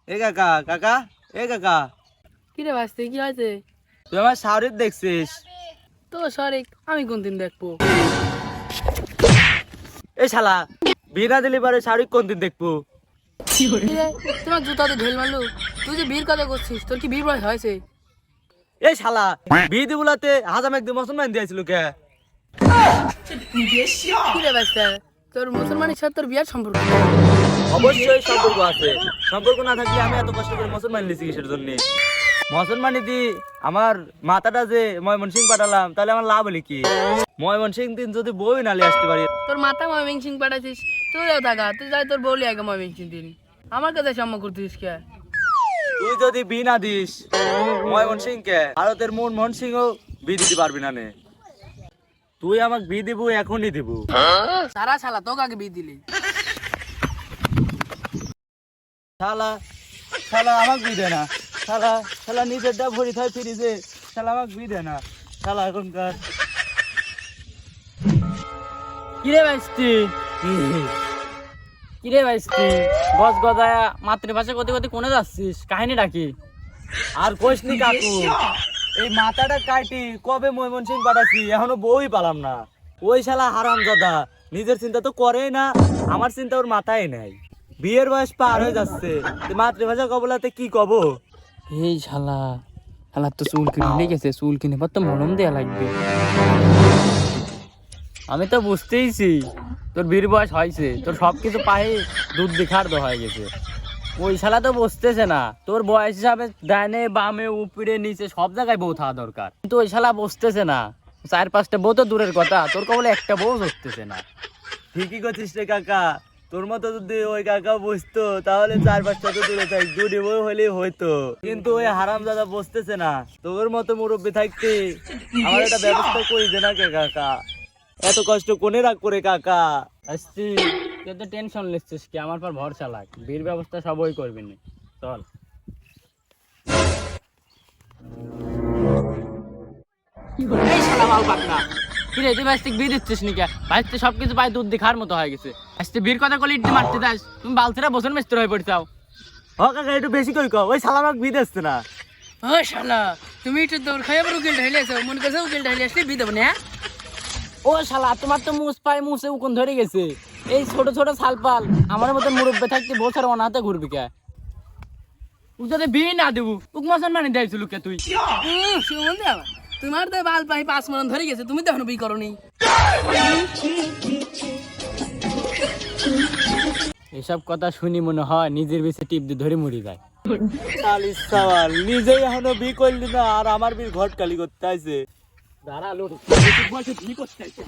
এ কাকা কাকা এ কাকা, কি রে ভাসতে কি হয়েছে? তুই আমার শাওরিত দেখছিস? তো সরেক আমি কোন দিন দেখবো? এ শালা, বিনা দিলি পারে শাওরিক কোন দিন দেখবো? কি রে, তোমার জুতাতে ঢেল মারলো। তুই যে বীর কথা করছিস, তোর কি বীর বয়স হয়েছে? এ শালা, বিধি গুলাতে হাজাম একদিন মুসলমান দিয়েছিল কে? কি রে ভাসতে, তোর মুসলমানের সাথে তোর বিয়ার সম্পর্ক? অবশ্যই সম্পর্ক আছে। সম্পর্ক না থাকলে আমি এত কষ্ট করে মুসলমান লিখছি কিসের জন্য? মুসলমানি দি আমার মাথাটা যে ময়মনসিং পাঠালাম, তাহলে আমার লাভ হলি কি? ময়মনসিং দিন যদি বই নালে আসতে পারি। তোর মাথা ময়মনসিং পাঠাচ্ছিস, তুইও থাকা, তুই যাই তোর বউলি আগে ময়মনসিং দিন। আমার কাছে সম্মান করছিস কে? তুই যদি বি না দিস ময়মনসিং কে ভারতের মনমোহন সিংও বি দিতে পারবি না নে। তুই আমাকে বি দিব, এখনই দিব। সারা শালা তোকে আগে বিয়ে দিলি। শালা শালা আমাকে বি দে না। শালা শালা নিজেরটা ভরি থাই ফিরিছে, শালা আমাকে বি দে না। শালা এখনকার কিরে ভাইস্তি, কিরে ভাইস্তি, গজ গদায়া মাতৃভাষা কতে কতে কোনে যাচ্ছিস? কাহিনীটা কি? আর কোশনি কাকু, এই মাথাটা কাটি কবে ময়মনসিং পাঠাচ্ছি, এখনো বই পালাম না। ওই শালা হারামজাদা নিজের চিন্তা তো করেই না, আমার চিন্তা ওর মাথায় নাই। বিয়ের বয়স পার হয়ে যাচ্ছে, তো মাতৃভাষা কবলাতে কি কব? এই শালা, শালা তো চুল কিনে গেছে, চুল কিনে তো মলম দেয়া লাগবে। আমি তো বুঝতেইছি তোর বীর বয়স হয়েছে, তোর সবকিছু পায়ে দুধ দেখার তো হয়ে গেছে। ওই শালা তো বসতেছে না, তোর বয়স হিসাবে ডাইনে বামে উপরে নিচে সব জায়গায় বউ থাকা দরকার, কিন্তু ওই শালা বসতেছে না। 4-5টা বউ তো দূরের কথা, তোর কবলে একটা বউ বসতেছে না। ঠিকই করছিস রে কাকা, তোর মতো যদি ওই কাকা বসতো তাহলে 4-5টা তো দূরে থাক, দুটি বই হলেই হইতো। কিন্তু ওই হারামজাদা বসতেছে না, তোর মতো মুরব্বী থাকতে আমার একটা ব্যবস্থা করি দে না কে কাকা। এত কষ্ট কোনে রাখবো রে কাকা? আসছি, তুই তো টেনশন নিচ্ছিস কি? আমার পর ভরসা লাগ, বীর ব্যবস্থা সবই করবি না। চল। এই শালা মাল পাকনা, কি রে তুই ভাইস্তিক বীর দিচ্ছিস নি কে? ভাইস্তি সবকিছু পায় দুধ দেখার মতো হয়ে গেছে। ভাইস্তি বীর কথা কলি ইট মারতে দাস, তুমি বালছেরা বসন মেস্ত্র হয়ে পড়ছাও। ও কাকা একটু বেশি করে কও, ওই শালা আমাকে বিদ আসছে না। ও শালা, তুমি একটু দৌড় খাই আবার উকিল ঢাইলে আছো, মনে করছো উকিল ঢাইলে আসলে বিয়ে দেবো না? ও শালা, তোমার তো মুস পায় মুসে উকুন ধরে গেছে। এই ছোট ছোট ছালপাল আমার মতো মুরব্বে থাকতে বছর অনাহাতে ঘুরবি কে? ও যদি বিয়ে না দেবো উক মশন মানে দেয়ছিল কে তুই? তোমার তো বাল পাই 5 মন ধরে গেছে, তুমি তো এখনো বিয়ে করনি। এসব কথা শুনি মনে হয় নিজের বেশি টিপ দিয়ে ধরে মরি যায়। শালিস সাওয়াল, নিজেই এখনো বি করলি না আর আমার বীর ঘটকালি করতে আইছে। দাঁড়া লোক, বয়সে বিয়ে করতে চাইছে।